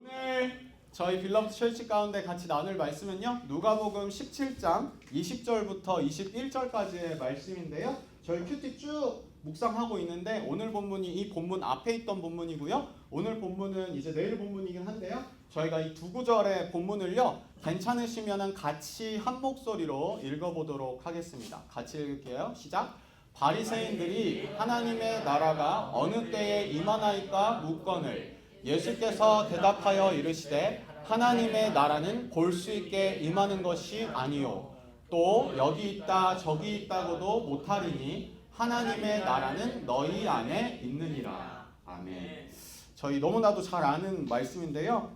오늘 저희 빌러브 철치 가운데 같이 나눌 말씀은요, 누가복음 17장 20절부터 21절까지의 말씀인데요. 저희 큐티 쭉 묵상하고 있는데 오늘 본문이 이 본문 앞에 있던 본문이고요. 오늘 본문은 이제 내일 본문이긴 한데요. 저희가 이 두 구절의 본문을요, 괜찮으시면은 같이 한 목소리로 읽어보도록 하겠습니다. 같이 읽을게요. 시작. 바리새인들이 하나님의 나라가 어느 때에 임하나이까 묻거늘 예수께서 대답하여 이르시되 하나님의 나라는 볼 수 있게 임하는 것이 아니요 또 여기 있다 저기 있다고도 못하리니 하나님의 나라는 너희 안에 있느니라. 아멘. 저희 너무나도 잘 아는 말씀인데요.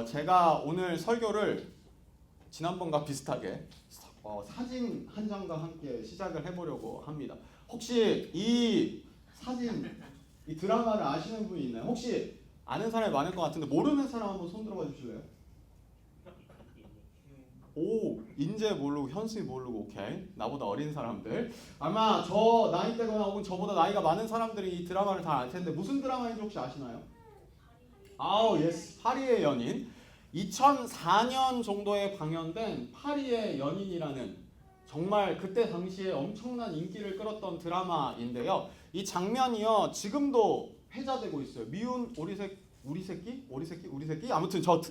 제가 오늘 설교를 지난번과 비슷하게 사진 한 장과 함께 시작을 해보려고 합니다. 혹시 이 사진, 이 드라마를 아시는 분이 있나요? 혹시 아는 사람이 많을 것 같은데 모르는 사람 한번 손 들어봐 주실래요? 오, 인재 모르고 현수이 모르고. 오케이. 나보다 어린 사람들. 아마 저 나이대거나 혹은 저보다 나이가 많은 사람들이 이 드라마를 다 알 텐데 무슨 드라마인지 혹시 아시나요? 아우, 예스. 파리의 연인. 2004년 정도에 방영된 파리의 연인이라는 정말 그때 당시에 엄청난 인기를 끌었던 드라마인데요. 이 장면이요, 지금도 회자되고 있어요. 미운 우리 새끼? 아무튼 저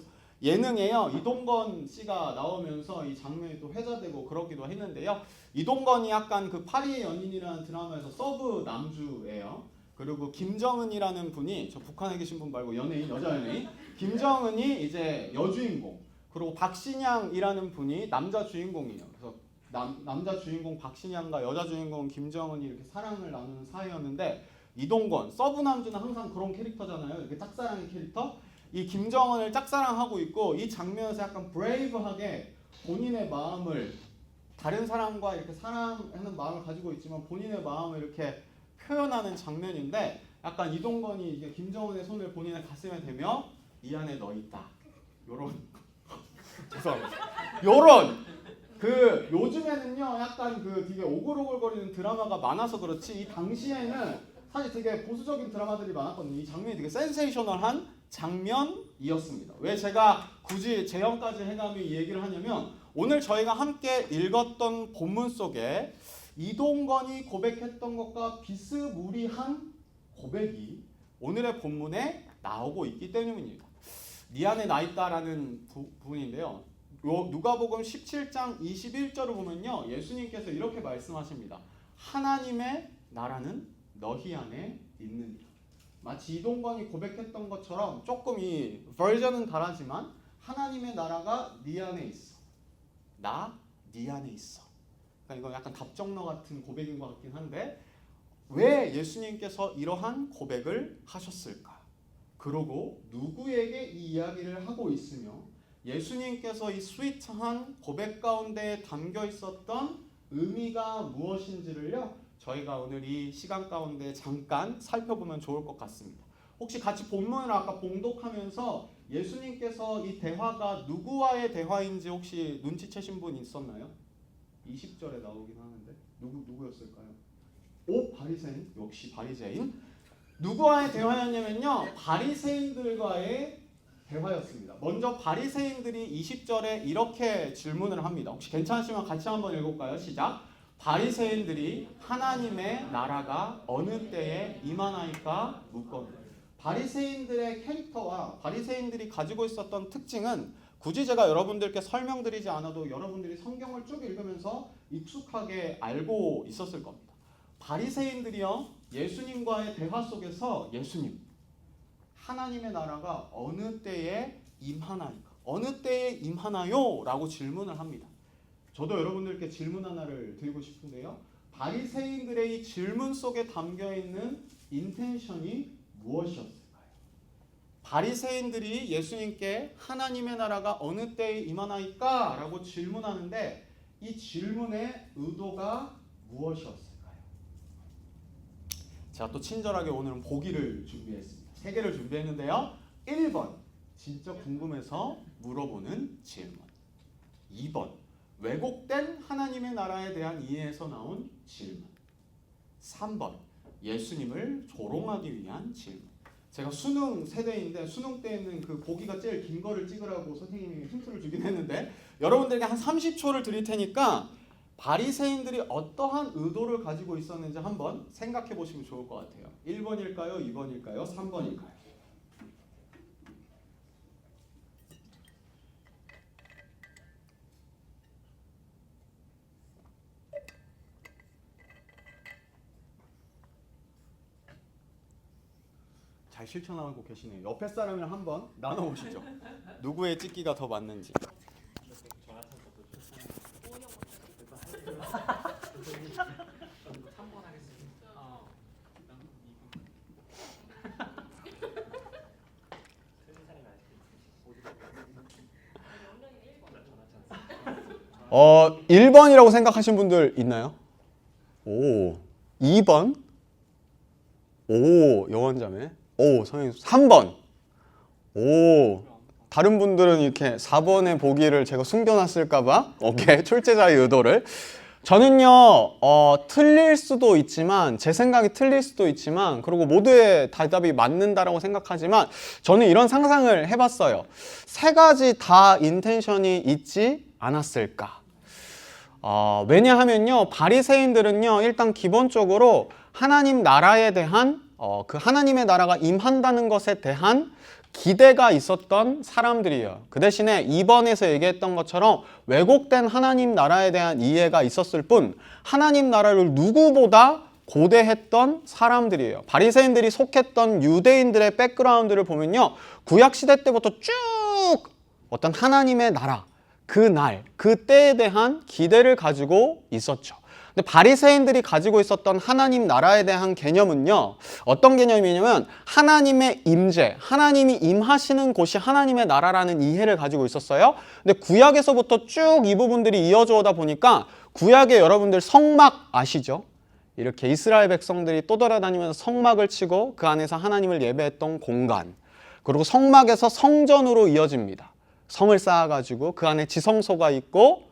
예능에요, 이동건 씨가 나오면서 이 장면이 또 회자되고 그러기도 했는데요. 이동건이 약간 그 파리의 연인이라는 드라마에서 서브 남주예요. 그리고 김정은이라는 분이, 저 북한에 계신 분 말고 연예인, 여자 연예인, 김정은이 이제 여주인공, 그리고 박신양이라는 분이 남자 주인공이에요. 그래서 남자 주인공 박신양과 여자 주인공 김정은이 이렇게 사랑을 나누는 사이였는데, 이동건 서브 남주는 항상 그런 캐릭터잖아요. 이렇게 짝사랑의 캐릭터. 이 김정은을 짝사랑하고 있고, 이 장면에서 약간 브레이브하게 본인의 마음을, 다른 사람과 이렇게 사랑하는 마음을 가지고 있지만 본인의 마음을 이렇게 표현하는 장면인데, 약간 이동건이 이제 김정은의 손을 본인의 가슴에 대며 이 안에 너 있다, 요런 죄송합니다. 요런 그 요즘에는요, 약간 그 되게 오글오글거리는 드라마가 많아서 그렇지, 이 당시에는 사실 되게 보수적인 드라마들이 많았거든요. 이 장면이 되게 센세이셔널한 장면이었습니다. 왜 제가 굳이 재현까지 해가며 이 얘기를 하냐면, 오늘 저희가 함께 읽었던 본문 속에 이동건이 고백했던 것과 비스무리한 고백이 오늘의 본문에 나오고 있기 때문입니다. 네 안에 나 있다라는 부분인데요. 누가복음 17장 21절을 보면요, 예수님께서 이렇게 말씀하십니다. 하나님의 나라는 너희 안에 있느니라. 마치 이동건이 고백했던 것처럼 조금 이 버전은 다르지만 하나님의 나라가 네 안에 있어. 나 네 안에 있어. 그러니까 이건 약간 답정너 같은 고백인 것 같긴 한데, 왜 예수님께서 이러한 고백을 하셨을까? 그러고 누구에게 이 이야기를 하고 있으며 예수님께서 이 스위트한 고백 가운데 담겨 있었던 의미가 무엇인지를요, 저희가 오늘 이 시간 가운데 잠깐 살펴보면 좋을 것 같습니다. 혹시 같이 본문을 아까 봉독하면서 예수님께서 이 대화가 누구와의 대화인지 혹시 눈치채신 분 있었나요? 20절에 나오긴 하는데 누구였을까요? 오, 바리새인. 역시 바리새인. 누구와의 대화였냐면요, 바리새인들과의 대화였습니다. 먼저 바리새인들이 20절에 이렇게 질문을 합니다. 혹시 괜찮으시면 같이 한번 읽어볼까요? 시작. 바리새인들이 하나님의 나라가 어느 때에 임하나이까 묻거늘. 바리새인들의 캐릭터와 바리새인들이 가지고 있었던 특징은 굳이 제가 여러분들께 설명드리지 않아도 여러분들이 성경을 쭉 읽으면서 익숙하게 알고 있었을 겁니다. 바리새인들이요, 예수님과의 대화 속에서 예수님, 하나님의 나라가 어느 때에 임하나이까, 어느 때에 임하나요? 라고 질문을 합니다. 저도 여러분들께 질문 하나를 드리고 싶은데요, 바리새인들의 이 질문 속에 담겨있는 인텐션이 무엇이었을까요? 바리새인들이 예수님께 하나님의 나라가 어느 때에 임하나이까? 라고 질문하는데, 이 질문의 의도가 무엇이었을까요? 제가 또 친절하게 오늘은 보기를 준비했습니다. 3개를 준비했는데요. 1번, 진짜 궁금해서 물어보는 질문. 2번, 왜곡된 하나님의 나라에 대한 이해에서 나온 질문. 3번, 예수님을 조롱하기 위한 질문. 제가 수능 세대인데 수능 때 있는 그 보기가 제일 긴 거를 찍으라고 선생님이 힌트를 주긴 했는데 여러분들에게 한 30초를 드릴 테니까 바리새인들이 어떠한 의도를 가지고 있었는지 한번 생각해 보시면 좋을 것 같아요. 1번일까요? 2번일까요? 3번일까요? 잘 실천하고 계시네요. 옆에 사람이랑 한번 나눠보시죠. 누구의 찍기가 더 맞는지. 어, 1번이라고 생각하신 분들 있나요? 오, 2번? 오, 영원자매. 오, 성인 3번. 오, 다른 분들은 이렇게 4번의 보기를 제가 숨겨놨을까봐. 오케이, 출제자의 의도를. 저는요, 틀릴 수도 있지만, 제 생각이 틀릴 수도 있지만, 그리고 모두의 대답이 맞는다라고 생각하지만, 저는 이런 상상을 해봤어요. 세 가지 다 인텐션이 있지 않았을까? 왜냐하면요, 바리새인들은요, 일단 기본적으로 하나님 나라에 대한 그 하나님의 나라가 임한다는 것에 대한 기대가 있었던 사람들이에요. 그 대신에 2번에서 얘기했던 것처럼 왜곡된 하나님 나라에 대한 이해가 있었을 뿐 하나님 나라를 누구보다 고대했던 사람들이에요. 바리새인들이 속했던 유대인들의 백그라운드를 보면요, 구약시대 때부터 쭉 어떤 하나님의 나라, 그 날, 그 때에 대한 기대를 가지고 있었죠. 근데 바리새인들이 가지고 있었던 하나님 나라에 대한 개념은요, 어떤 개념이냐면 하나님의 임재, 하나님이 임하시는 곳이 하나님의 나라라는 이해를 가지고 있었어요. 근데 구약에서부터 쭉 이 부분들이 이어져 오다 보니까 구약에 여러분들 성막 아시죠? 이렇게 이스라엘 백성들이 떠돌아다니면서 성막을 치고 그 안에서 하나님을 예배했던 공간, 그리고 성막에서 성전으로 이어집니다. 성을 쌓아가지고 그 안에 지성소가 있고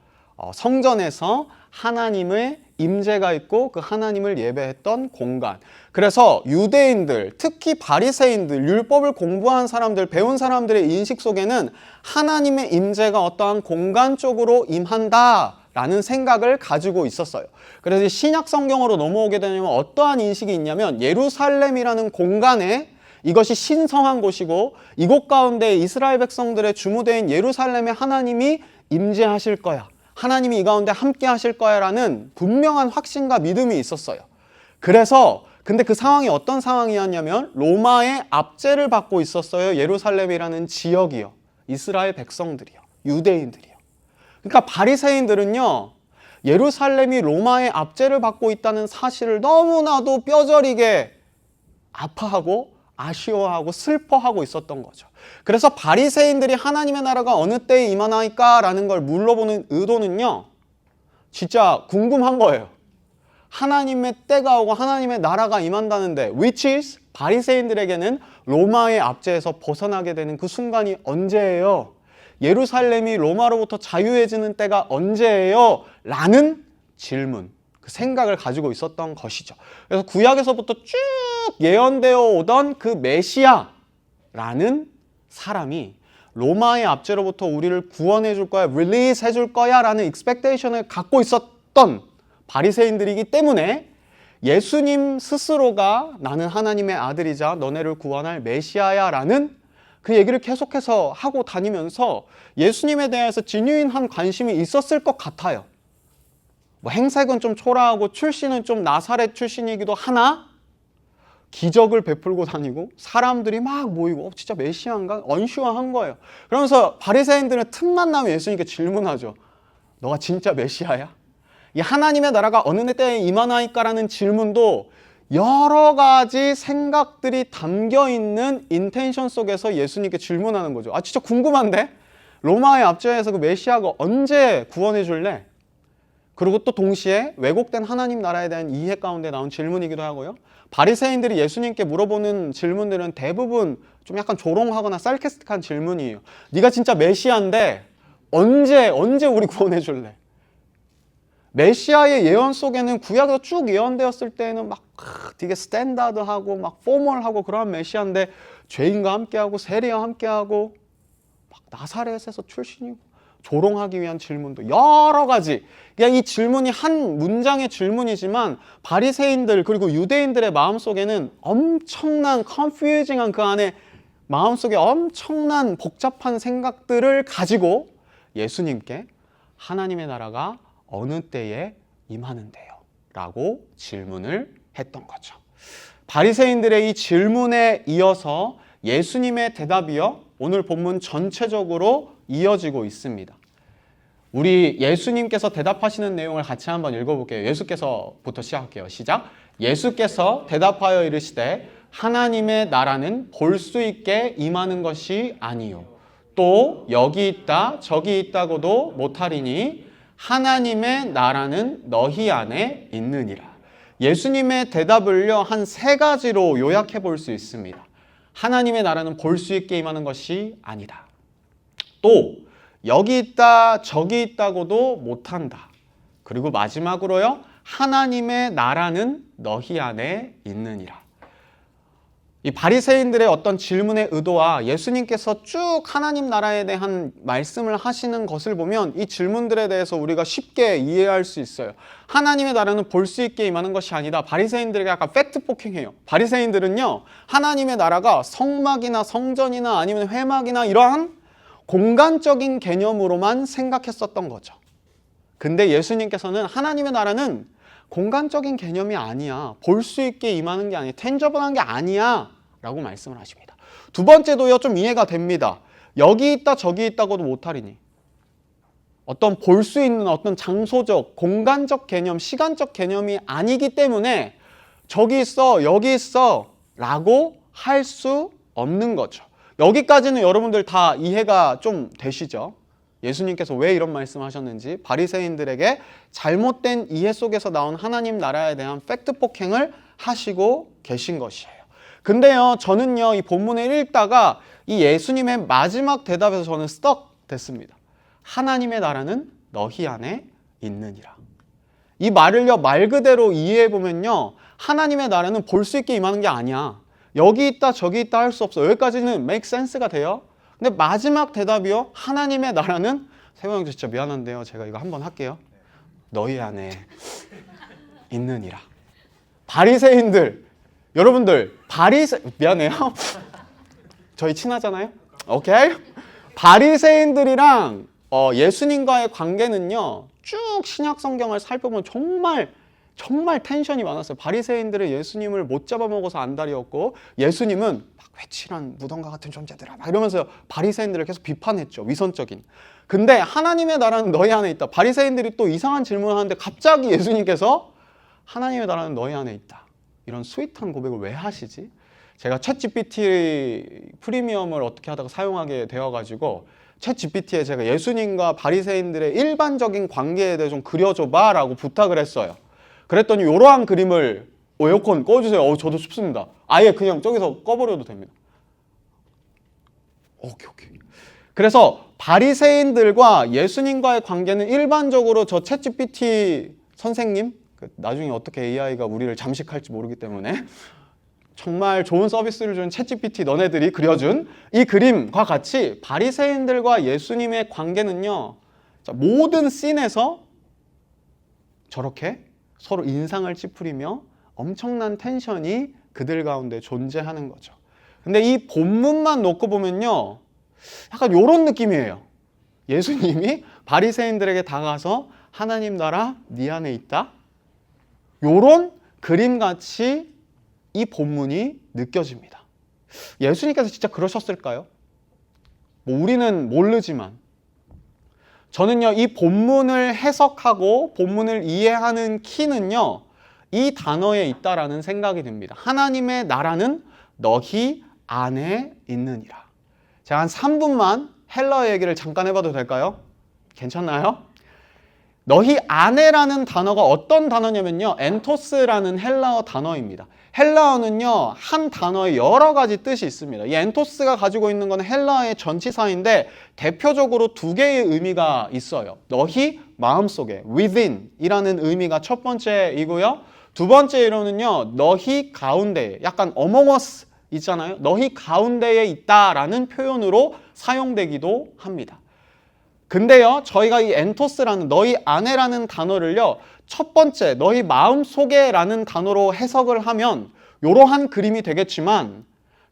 성전에서 하나님의 임재가 있고 그 하나님을 예배했던 공간. 그래서 유대인들, 특히 바리새인들, 율법을 공부한 사람들, 배운 사람들의 인식 속에는 하나님의 임재가 어떠한 공간 쪽으로 임한다라는 생각을 가지고 있었어요. 그래서 신약 성경으로 넘어오게 되면 어떠한 인식이 있냐면 예루살렘이라는 공간에 이것이 신성한 곳이고 이곳 가운데 이스라엘 백성들의 주무대인 예루살렘에 하나님이 임재하실 거야. 하나님이 이 가운데 함께 하실 거야 라는 분명한 확신과 믿음이 있었어요. 그래서 근데 그 상황이 어떤 상황이었냐면 로마의 압제를 받고 있었어요. 예루살렘이라는 지역이요. 이스라엘 백성들이요. 유대인들이요. 그러니까 바리새인들은요, 예루살렘이 로마의 압제를 받고 있다는 사실을 너무나도 뼈저리게 아파하고 아쉬워하고 슬퍼하고 있었던 거죠. 그래서 바리새인들이 하나님의 나라가 어느 때에 임하나이까라는 걸 물어보는 의도는요, 진짜 궁금한 거예요. 하나님의 때가 오고 하나님의 나라가 임한다는데 which is 바리새인들에게는 로마의 압제에서 벗어나게 되는 그 순간이 언제예요? 예루살렘이 로마로부터 자유해지는 때가 언제예요? 라는 질문, 그 생각을 가지고 있었던 것이죠. 그래서 구약에서부터 쭉 예언되어 오던 그 메시아라는 사람이 로마의 압제로부터 우리를 구원해 줄 거야, 릴리스 해줄 거야 라는 익스펙테이션을 갖고 있었던 바리새인들이기 때문에 예수님 스스로가 나는 하나님의 아들이자 너네를 구원할 메시아야 라는 그 얘기를 계속해서 하고 다니면서 예수님에 대해서 지뉴인한 관심이 있었을 것 같아요. 뭐 행색은 좀 초라하고 출신은 좀 나사렛 출신이기도 하나 기적을 베풀고 다니고 사람들이 막 모이고 진짜 메시아인가? 언슈어한 거예요. 그러면서 바리새인들은 틈만 나면 예수님께 질문하죠. 너가 진짜 메시아야? 이 하나님의 나라가 어느 때에 임하나이까라는 질문도 여러 가지 생각들이 담겨있는 인텐션 속에서 예수님께 질문하는 거죠. 아 진짜 궁금한데? 로마의 압제에서 그 메시아가 언제 구원해 줄래? 그리고 또 동시에 왜곡된 하나님 나라에 대한 이해 가운데 나온 질문이기도 하고요. 바리새인들이 예수님께 물어보는 질문들은 대부분 좀 약간 조롱하거나 sarcastic한 질문이에요. 네가 진짜 메시아인데 언제 우리 구원해 줄래? 메시아의 예언 속에는 구약에서 쭉 예언되었을 때는 막 되게 스탠다드하고 막 포멀하고 그런 메시아인데 죄인과 함께하고 세리와 함께하고 막 나사렛에서 출신이고 조롱하기 위한 질문도 여러 가지. 그냥 이 질문이 한 문장의 질문이지만 바리새인들 그리고 유대인들의 마음속에는 엄청난 컨퓨징한 그 안에 마음속에 엄청난 복잡한 생각들을 가지고 예수님께 하나님의 나라가 어느 때에 임하는데요? 라고 질문을 했던 거죠. 바리새인들의 이 질문에 이어서 예수님의 대답이요, 오늘 본문 전체적으로 이어지고 있습니다. 우리 예수님께서 대답하시는 내용을 같이 한번 읽어볼게요. 예수께서부터 시작할게요. 시작. 예수께서 대답하여 이르시되 하나님의 나라는 볼 수 있게 임하는 것이 아니요 또 여기 있다 저기 있다고도 못하리니 하나님의 나라는 너희 안에 있느니라. 예수님의 대답을요, 한 세 가지로 요약해 볼 수 있습니다. 하나님의 나라는 볼 수 있게 임하는 것이 아니다. 또 여기 있다 저기 있다고도 못한다. 그리고 마지막으로요, 하나님의 나라는 너희 안에 있느니라. 이 바리새인들의 어떤 질문의 의도와 예수님께서 쭉 하나님 나라에 대한 말씀을 하시는 것을 보면 이 질문들에 대해서 우리가 쉽게 이해할 수 있어요. 하나님의 나라는 볼 수 있게 임하는 것이 아니다. 바리새인들에게 약간 팩트 폭행해요. 바리새인들은요, 하나님의 나라가 성막이나 성전이나 아니면 회막이나 이러한 공간적인 개념으로만 생각했었던 거죠. 근데 예수님께서는 하나님의 나라는 공간적인 개념이 아니야. 볼 수 있게 임하는 게 아니야. 텐저블한 게 아니야. 라고 말씀을 하십니다. 두 번째도요, 좀 이해가 됩니다. 여기 있다 저기 있다고도 못하리니. 어떤 볼 수 있는 어떤 장소적, 공간적 개념, 시간적 개념이 아니기 때문에 저기 있어, 여기 있어 라고 할 수 없는 거죠. 여기까지는 여러분들 다 이해가 좀 되시죠? 예수님께서 왜 이런 말씀하셨는지, 바리새인들에게 잘못된 이해 속에서 나온 하나님 나라에 대한 팩트 폭행을 하시고 계신 것이에요. 근데요, 저는요, 이 본문을 읽다가 이 예수님의 마지막 대답에서 저는 스떡 됐습니다. 하나님의 나라는 너희 안에 있느니라. 이 말을요, 말 그대로 이해해 보면요, 하나님의 나라는 볼 수 있게 임하는 게 아니야. 여기 있다 저기 있다 할 수 없어. 여기까지는 make sense가 돼요. 근데 마지막 대답이요, 하나님의 나라는, 세호 형 진짜 미안한데요, 제가 이거 한번 할게요. 너희 안에 있느니라. 바리새인들, 여러분들 미안해요. 저희 친하잖아요. 오케이? 바리새인들이랑 예수님과의 관계는요, 쭉 신약 성경을 살펴보면 정말 텐션이 많았어요. 바리새인들은 예수님을 못 잡아먹어서 안달이었고, 예수님은 막 회칠한 무덤과 같은 존재들아 막 이러면서 바리새인들을 계속 비판했죠. 위선적인. 근데 하나님의 나라는 너희 안에 있다. 바리새인들이 또 이상한 질문을 하는데 갑자기 예수님께서 하나님의 나라는 너희 안에 있다. 이런 스윗한 고백을 왜 하시지? 제가 챗GPT 프리미엄을 어떻게 하다가 사용하게 되어가지고 챗GPT에 제가 예수님과 바리새인들의 일반적인 관계에 대해 좀 그려줘봐 라고 부탁을 했어요. 그랬더니 이러한 그림을 에어컨 꺼주세요. 저도 춥습니다. 아예 그냥 저기서 꺼버려도 됩니다. 오케이. 그래서 바리새인들과 예수님과의 관계는 일반적으로 저 챗GPT 선생님, 나중에 어떻게 AI가 우리를 잠식할지 모르기 때문에 정말 좋은 서비스를 준 챗GPT 너네들이 그려준 이 그림과 같이 바리새인들과 예수님의 관계는요, 모든 씬에서 저렇게 서로 인상을 찌푸리며 엄청난 텐션이 그들 가운데 존재하는 거죠. 근데 이 본문만 놓고 보면요, 약간 이런 느낌이에요. 예수님이 바리새인들에게 다가가서 하나님 나라 네 안에 있다. 이런 그림같이 이 본문이 느껴집니다. 예수님께서 진짜 그러셨을까요? 우리는 모르지만 저는요, 이 본문을 해석하고 본문을 이해하는 키는요, 이 단어에 있다라는 생각이 듭니다. 하나님의 나라는 너희 안에 있느니라. 제가 한 3분만 헬라어 얘기를 잠깐 해봐도 될까요? 괜찮나요? 너희 안에라는 단어가 어떤 단어냐면요, 엔토스라는 헬라어 단어입니다. 헬라어는요, 한 단어에 여러 가지 뜻이 있습니다. 이 엔토스가 가지고 있는 건 헬라어의 전치사인데 대표적으로 두 개의 의미가 있어요. 너희 마음속에 within 이라는 의미가 첫 번째이고요. 두 번째 이론은요. 너희 가운데 약간 among us 있잖아요. 너희 가운데에 있다라는 표현으로 사용되기도 합니다. 근데요. 저희가 이 엔토스라는 너희 안에라는 단어를요. 첫 번째 너희 마음속에라는 단어로 해석을 하면 이러한 그림이 되겠지만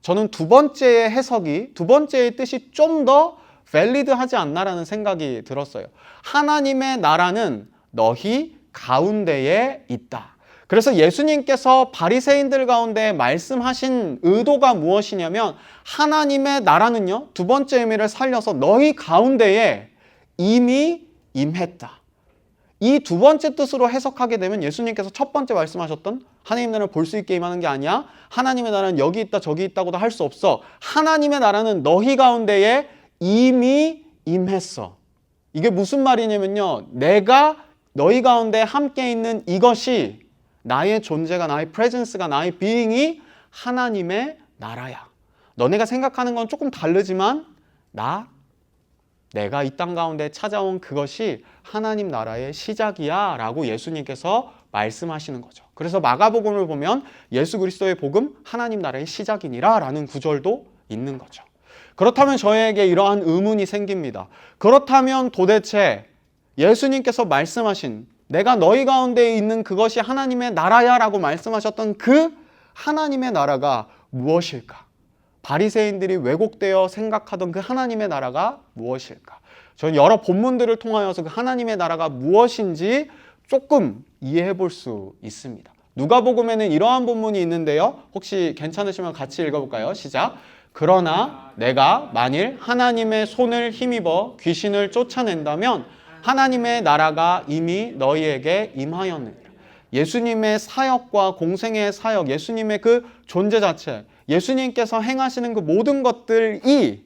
저는 두 번째의 해석이 두 번째의 뜻이 좀 더 밸리드하지 않나라는 생각이 들었어요. 하나님의 나라는 너희 가운데에 있다. 그래서 예수님께서 바리새인들 가운데 말씀하신 의도가 무엇이냐면 하나님의 나라는요. 두 번째 의미를 살려서 너희 가운데에 이미 임했다. 이 두 번째 뜻으로 해석하게 되면 예수님께서 첫 번째 말씀하셨던 하나님의 나라를 볼 수 있게 임하는 게 아니야. 하나님의 나라는 여기 있다 저기 있다고도 할 수 없어. 하나님의 나라는 너희 가운데에 이미 임했어. 이게 무슨 말이냐면요. 내가 너희 가운데 함께 있는 이것이 나의 존재가 나의 프레젠스가 나의 비잉이 하나님의 나라야. 너네가 생각하는 건 조금 다르지만 내가 이 땅 가운데 찾아온 그것이 하나님 나라의 시작이야 라고 예수님께서 말씀하시는 거죠. 그래서 마가복음을 보면 예수 그리스도의 복음 하나님 나라의 시작이니라 라는 구절도 있는 거죠. 그렇다면 저에게 이러한 의문이 생깁니다. 그렇다면 도대체 예수님께서 말씀하신 내가 너희 가운데 있는 그것이 하나님의 나라야 라고 말씀하셨던 그 하나님의 나라가 무엇일까? 바리새인들이 왜곡되어 생각하던 그 하나님의 나라가 무엇일까? 저는 여러 본문들을 통하여서 그 하나님의 나라가 무엇인지 조금 이해해 볼 수 있습니다. 누가복음에는 이러한 본문이 있는데요. 혹시 괜찮으시면 같이 읽어볼까요? 시작. 그러나 내가 만일 하나님의 손을 힘입어 귀신을 쫓아낸다면 하나님의 나라가 이미 너희에게 임하였느니라. 예수님의 사역과 공생의 사역, 예수님의 그 존재 자체, 예수님께서 행하시는 그 모든 것들이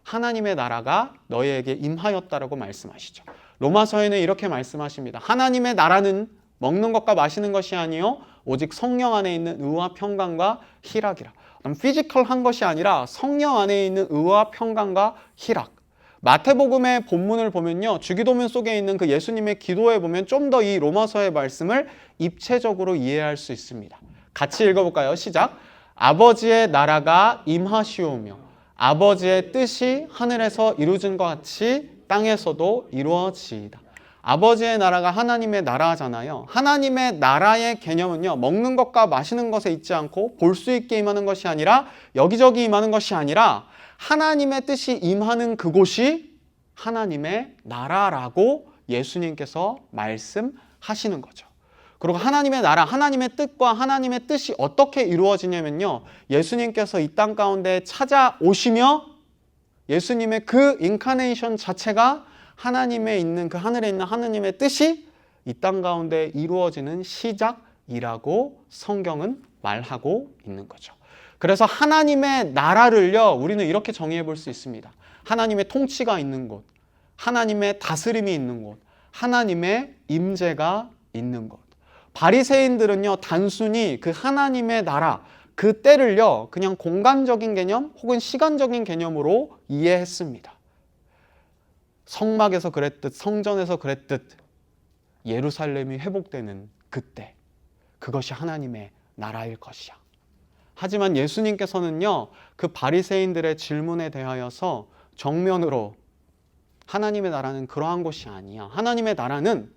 하나님의 나라가 너희에게 임하였다라고 말씀하시죠. 로마서에는 이렇게 말씀하십니다. 하나님의 나라는 먹는 것과 마시는 것이 아니요 오직 성령 안에 있는 의와 평강과 희락이라. 피지컬한 것이 아니라 성령 안에 있는 의와 평강과 희락. 마태복음의 본문을 보면요. 주기도문 속에 있는 그 예수님의 기도에 보면 좀 더 이 로마서의 말씀을 입체적으로 이해할 수 있습니다. 같이 읽어볼까요? 시작. 아버지의 나라가 임하시오며 아버지의 뜻이 하늘에서 이루어진 것 같이 땅에서도 이루어지이다. 아버지의 나라가 하나님의 나라잖아요. 하나님의 나라의 개념은요. 먹는 것과 마시는 것에 있지 않고 볼 수 있게 임하는 것이 아니라 여기저기 임하는 것이 아니라 하나님의 뜻이 임하는 그곳이 하나님의 나라라고 예수님께서 말씀하시는 거죠. 그리고 하나님의 나라, 하나님의 뜻과 하나님의 뜻이 어떻게 이루어지냐면요. 예수님께서 이 땅 가운데 찾아오시며 예수님의 그 인카네이션 자체가 하나님에 있는 그 하늘에 있는 하나님의 뜻이 이 땅 가운데 이루어지는 시작이라고 성경은 말하고 있는 거죠. 그래서 하나님의 나라를요, 우리는 이렇게 정의해 볼 수 있습니다. 하나님의 통치가 있는 곳, 하나님의 다스림이 있는 곳, 하나님의 임재가 있는 곳. 바리새인들은요, 단순히 그 하나님의 나라, 그 때를요, 그냥 공간적인 개념 혹은 시간적인 개념으로 이해했습니다. 성막에서 그랬듯, 성전에서 그랬듯, 예루살렘이 회복되는 그때, 그것이 하나님의 나라일 것이야. 하지만 예수님께서는요, 그 바리새인들의 질문에 대하여서 정면으로 하나님의 나라는 그러한 것이 아니야. 하나님의 나라는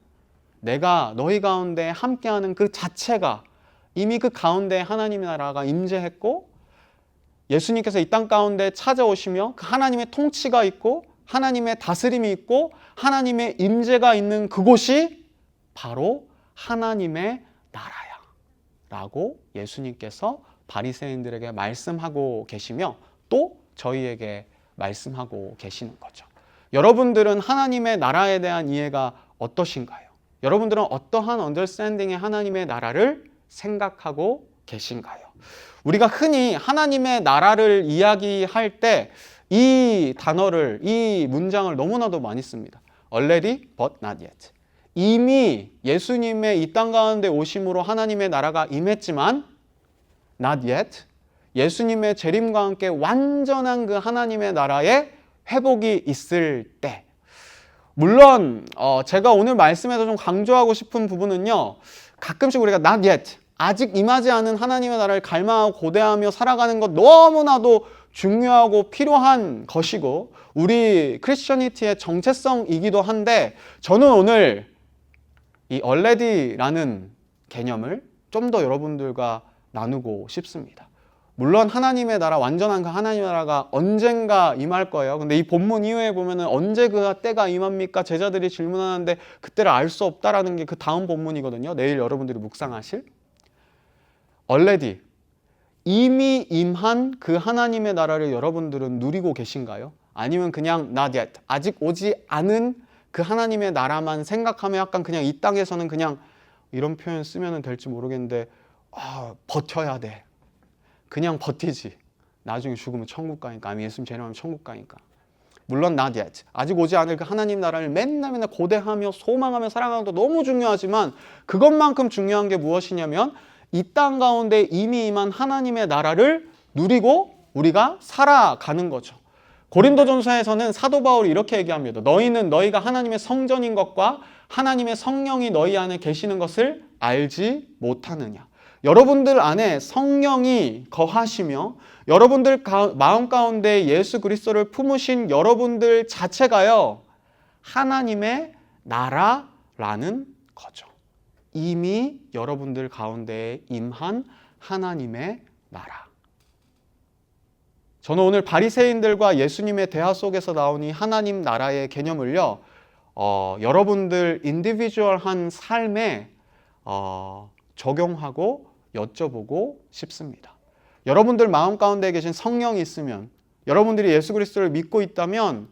내가 너희 가운데 함께하는 그 자체가 이미 그 가운데 하나님의 나라가 임재했고 예수님께서 이 땅 가운데 찾아오시며 그 하나님의 통치가 있고 하나님의 다스림이 있고 하나님의 임재가 있는 그곳이 바로 하나님의 나라야 라고 예수님께서 바리새인들에게 말씀하고 계시며 또 저희에게 말씀하고 계시는 거죠. 여러분들은 하나님의 나라에 대한 이해가 어떠신가요? 여러분들은 어떠한 언더스탠딩의 하나님의 나라를 생각하고 계신가요? 우리가 흔히 하나님의 나라를 이야기할 때 이 단어를, 이 문장을 너무나도 많이 씁니다. Already but not yet. 이미 예수님의 이 땅 가운데 오심으로 하나님의 나라가 임했지만 not yet. 예수님의 재림과 함께 완전한 그 하나님의 나라의 회복이 있을 때 물론 제가 오늘 말씀에서 좀 강조하고 싶은 부분은요. 가끔씩 우리가 not yet, 아직 임하지 않은 하나님의 나라를 갈망하고 고대하며 살아가는 것 너무나도 중요하고 필요한 것이고 우리 크리스천니티의 정체성이기도 한데 저는 오늘 이 already라는 개념을 좀 더 여러분들과 나누고 싶습니다. 물론 하나님의 나라, 완전한 그 하나님의 나라가 언젠가 임할 거예요. 근데 이 본문 이후에 보면은 언제 그 때가 임합니까? 제자들이 질문하는데 그때를 알 수 없다라는 게 그 다음 본문이거든요. 내일 여러분들이 묵상하실. already, 이미 임한 그 하나님의 나라를 여러분들은 누리고 계신가요? 아니면 그냥 not yet, 아직 오지 않은 그 하나님의 나라만 생각하며 약간 그냥 이 땅에서는 그냥 이런 표현 쓰면 될지 모르겠는데 버텨야 돼. 그냥 버티지. 나중에 죽으면 천국 가니까. 아니면 예수님 재림하면 천국 가니까. 물론 not yet. 아직 오지 않을 그 하나님 나라를 맨날 고대하며 소망하며 살아가는 것도 너무 중요하지만 그것만큼 중요한 게 무엇이냐면 이 땅 가운데 이미 임한 하나님의 나라를 누리고 우리가 살아가는 거죠. 고린도전서에서는 사도 바울이 이렇게 얘기합니다. 너희는 너희가 하나님의 성전인 것과 하나님의 성령이 너희 안에 계시는 것을 알지 못하느냐. 여러분들 안에 성령이 거하시며 여러분들 마음 가운데 예수 그리스도를 품으신 여러분들 자체가요. 하나님의 나라라는 거죠. 이미 여러분들 가운데 임한 하나님의 나라. 저는 오늘 바리새인들과 예수님의 대화 속에서 나온 이 하나님 나라의 개념을요. 여러분들 인디비주얼한 삶에 적용하고 여쭤보고 싶습니다. 여러분들 마음 가운데 계신 성령이 있으면 여러분들이 예수 그리스도를 믿고 있다면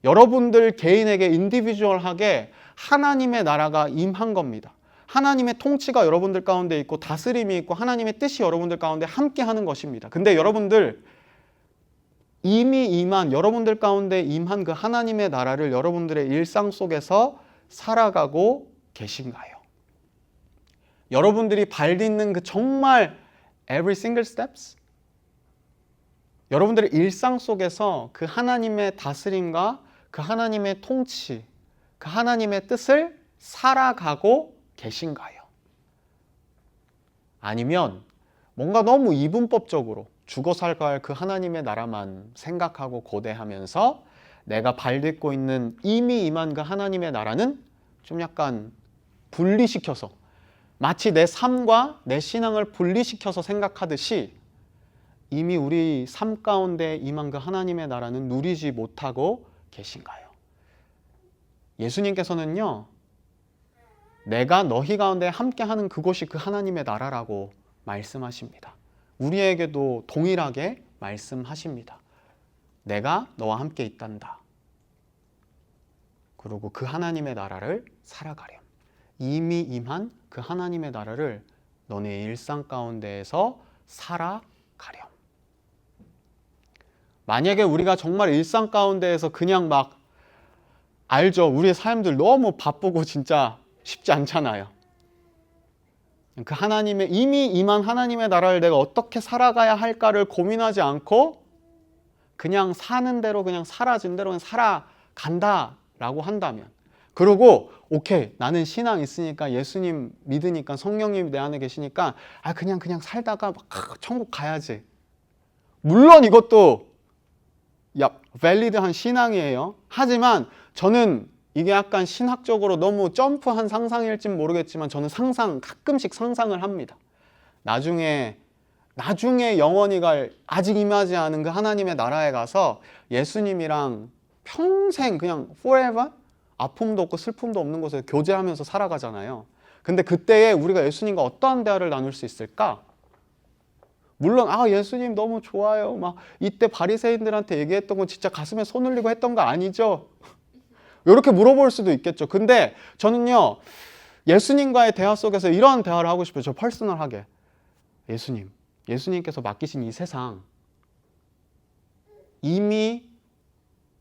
여러분들 개인에게 인디비주얼하게 하나님의 나라가 임한 겁니다. 하나님의 통치가 여러분들 가운데 있고 다스림이 있고 하나님의 뜻이 여러분들 가운데 함께 하는 것입니다. 근데 여러분들 이미 임한 여러분들 가운데 임한 그 하나님의 나라를 여러분들의 일상 속에서 살아가고 계신가요? 여러분들이 밟는 그 정말 every single steps? 여러분들의 일상 속에서 그 하나님의 다스림과 그 하나님의 통치, 그 하나님의 뜻을 살아가고 계신가요? 아니면 뭔가 너무 이분법적으로 죽어 살아갈 그 하나님의 나라만 생각하고 고대하면서 내가 발딛고 있는 이미 임한 그 하나님의 나라는 좀 약간 분리시켜서 마치 내 삶과 내 신앙을 분리시켜서 생각하듯이 이미 우리 삶 가운데 임한 그 하나님의 나라는 누리지 못하고 계신가요? 예수님께서는요, 내가 너희 가운데 함께하는 그곳이 그 하나님의 나라라고 말씀하십니다. 우리에게도 동일하게 말씀하십니다. 내가 너와 함께 있단다. 그리고 그 하나님의 나라를 살아가렴. 이미 임한 그 하나님의 나라를 너네 일상 가운데에서 살아가렴. 만약에 우리가 정말 일상 가운데에서 그냥 막 알죠. 우리의 삶들 너무 바쁘고 진짜 쉽지 않잖아요. 그 하나님의 이미 임한 하나님의 나라를 내가 어떻게 살아가야 할까를 고민하지 않고 그냥 사는 대로 그냥 사라진 대로 그냥 살아간다라고 한다면 그리고 오케이 나는 신앙 있으니까 예수님 믿으니까 성령님이 내 안에 계시니까 그냥 살다가 막 천국 가야지. 물론 이것도 밸리드한 신앙이에요. 하지만 저는 이게 약간 신학적으로 너무 점프한 상상일진 모르겠지만 저는 가끔씩 상상을 합니다. 나중에 영원히 갈 아직 임하지 않은 그 하나님의 나라에 가서 예수님이랑 평생 그냥 forever 아픔도 없고 슬픔도 없는 곳에 교제하면서 살아가잖아요. 근데 그때에 우리가 예수님과 어떠한 대화를 나눌 수 있을까? 물론 예수님 너무 좋아요. 막 이때 바리새인들한테 얘기했던 건 진짜 가슴에 손 올리고 했던 거 아니죠? 이렇게 물어볼 수도 있겠죠. 근데 저는요. 예수님과의 대화 속에서 이런 대화를 하고 싶어요. 저 퍼스널하게. 예수님께서 맡기신 이 세상 이미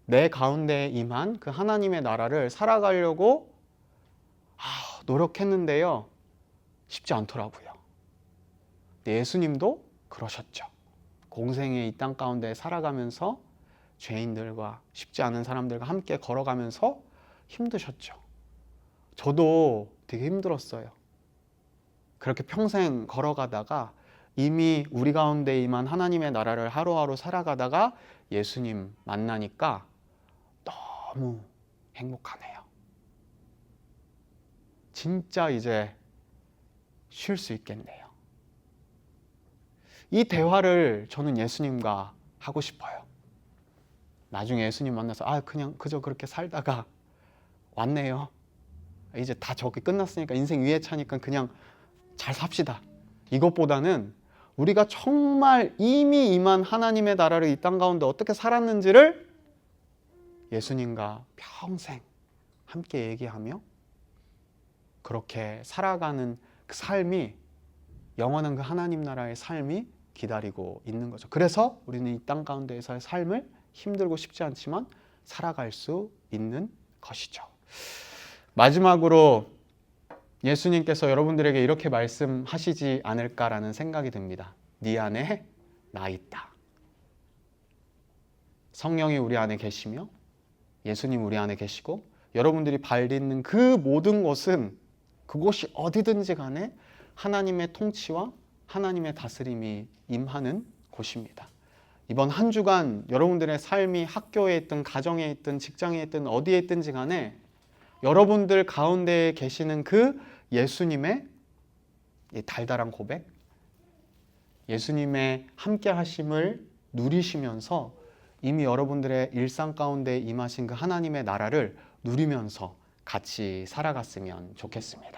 내 가운데 임한 그 하나님의 나라를 살아가려고 노력했는데요. 쉽지 않더라고요. 예수님도 그러셨죠. 공생의 이 땅 가운데 살아가면서 죄인들과 쉽지 않은 사람들과 함께 걸어가면서 힘드셨죠. 저도 되게 힘들었어요. 그렇게 평생 걸어가다가 이미 우리 가운데 임한 하나님의 나라를 하루하루 살아가다가 예수님 만나니까 너무 행복하네요. 진짜 이제 쉴 수 있겠네요. 이 대화를 저는 예수님과 하고 싶어요. 나중에 예수님 만나서 그냥 그저 그렇게 살다가 왔네요. 이제 다 저기 끝났으니까 인생 위에 차니까 그냥 잘 삽시다. 이것보다는 우리가 정말 이미 임한 하나님의 나라를 이 땅 가운데 어떻게 살았는지를 예수님과 평생 함께 얘기하며 그렇게 살아가는 그 삶이 영원한 그 하나님 나라의 삶이 기다리고 있는 거죠. 그래서 우리는 이 땅 가운데에서의 삶을 힘들고 쉽지 않지만 살아갈 수 있는 것이죠. 마지막으로 예수님께서 여러분들에게 이렇게 말씀하시지 않을까라는 생각이 듭니다. 네 안에 나 있다. 성령이 우리 안에 계시며 예수님 우리 안에 계시고 여러분들이 발 딛는 그 모든 곳은 그곳이 어디든지 간에 하나님의 통치와 하나님의 다스림이 임하는 곳입니다. 이번 한 주간 여러분들의 삶이 학교에 있든 가정에 있든 직장에 있든 어디에 있든지 간에 여러분들 가운데에 계시는 그 예수님의 달달한 고백, 예수님의 함께 하심을 누리시면서 이미 여러분들의 일상 가운데 임하신 그 하나님의 나라를 누리면서 같이 살아갔으면 좋겠습니다.